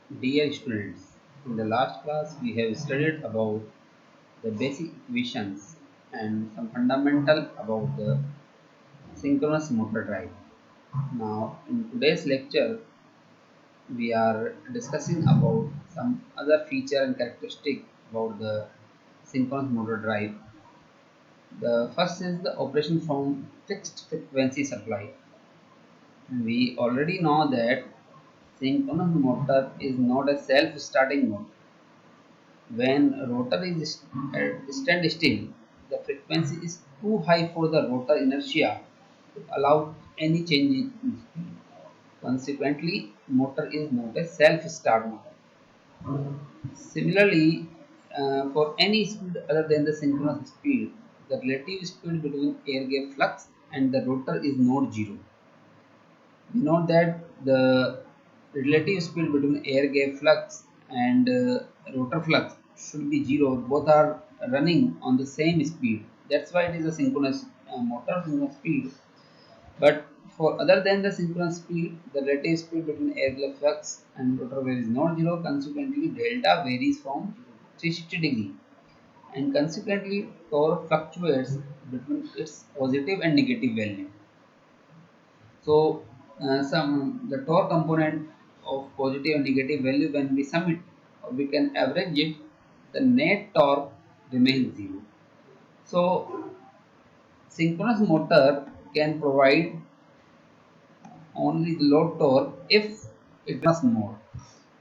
Dear students, in the last class we have studied about the basic equations and some fundamental about the synchronous motor drive. Now in today's lecture we are discussing about some other feature and characteristic about the synchronous motor drive. The first is the operation from fixed frequency supply. We already know that synchronous motor is not a self-starting motor. When rotor is at standstill, the frequency is too high for the rotor inertia to allow any change in speed. Consequently, motor is not a self-start motor. Similarly, for any speed other than the synchronous speed, the relative speed between air gap flux and the rotor is not zero. We know that the relative speed between air gap flux and rotor flux should be zero. Both are running on the same speed. That's why it is a synchronous motor synchronous speed. But for other than the synchronous speed, the relative speed between air gap flux and rotor wave is not zero. Consequently, delta varies from 360 degree, and consequently torque fluctuates between its positive and negative value. So some the torque component of positive and negative value, when we sum it or we can average it, the net torque remains zero. So synchronous motor can provide only the load torque if it runs more.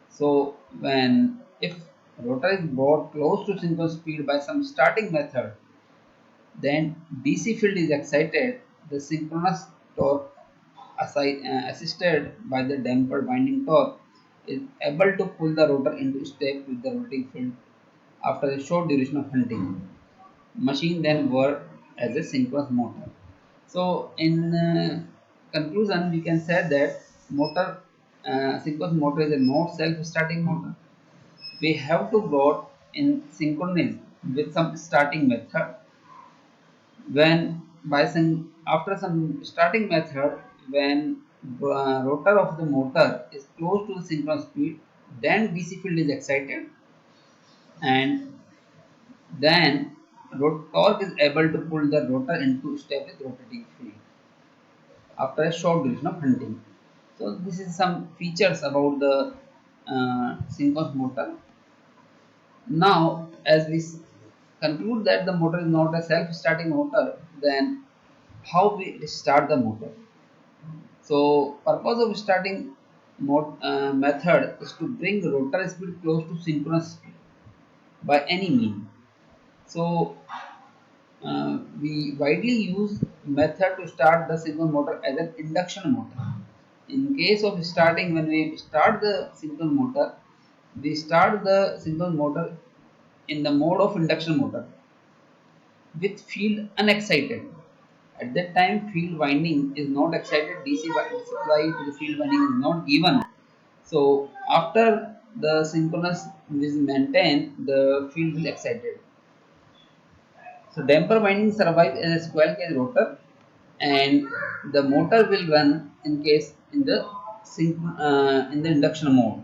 So when if rotor is brought close to synchronous speed by some starting method, then DC field is excited. The synchronous torque assisted by the damper winding torque is able to pull the rotor into step with the rotating field after a short duration of hunting. Machine then work as a synchronous motor. So in conclusion, we can say that motor synchronous motor is a not self-starting motor. We have to brought in synchronous with some starting method. When by some after some starting method, when rotor of the motor is close to the synchronous speed, then DC field is excited, and then torque is able to pull the rotor into step with rotating field after a short duration of hunting. So this is some features about the synchronous motor. Now, as we conclude that the motor is not a self-starting motor, then how we start the motor? So, purpose of starting method is to bring rotor speed close to synchronous speed by any mean. So, we widely use method to start the synchronous motor as an induction motor. In case of starting, when we start the synchronous motor, we start the synchronous motor in the mode of induction motor with field unexcited. At that time, field winding is not excited, DC supply to the field winding is not given. So, after the synchronous is maintained, the field will excited. So, damper winding survives as a squirrel cage rotor, and the motor will run in case in the induction mode,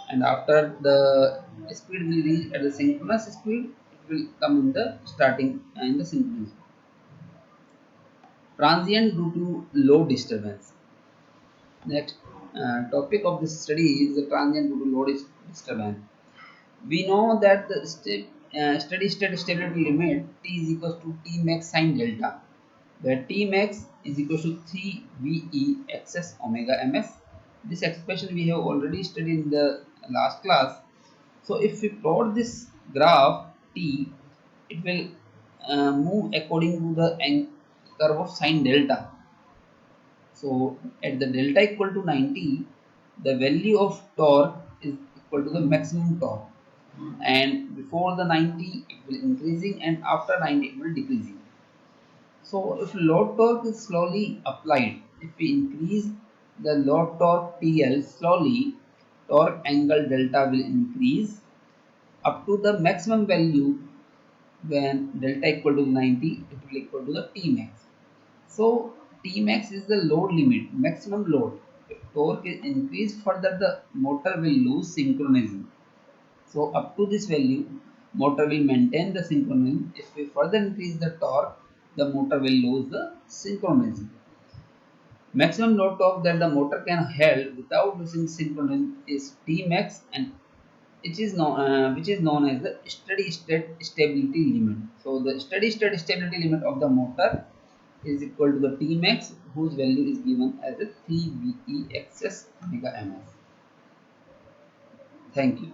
and after the speed will reach at the synchronous speed, it will come in the starting in the synchronous. Transient due to load disturbance. Next topic of this study is the transient due to load disturbance. We know that the steady state stability limit T is equals to T max sin delta, where T max is equals to 3 VE excess omega ms. This expression we have already studied in the last class. So if we plot this graph T, it will move according to the curve of sine delta. So at the delta equal to 90, the value of torque is equal to the maximum torque, and before the 90 it will increasing, and after 90 it will decreasing. So if load torque is slowly applied, if we increase the load torque TL slowly, torque angle delta will increase up to the maximum value. When delta equal to 90, it will equal to the T max. So T max is the load limit, maximum load. torque is increased further, the motor will lose synchronism. So up to this value, motor will maintain the synchronism. If we further increase the torque, the motor will lose the synchronism. Maximum load torque that the motor can hold without losing synchronism is Tmax, and which is known as the steady state stability limit. So the steady state stability limit of the motor is equal to the Tmax, whose value is given as a 3 VE excess omega ms. Thank you.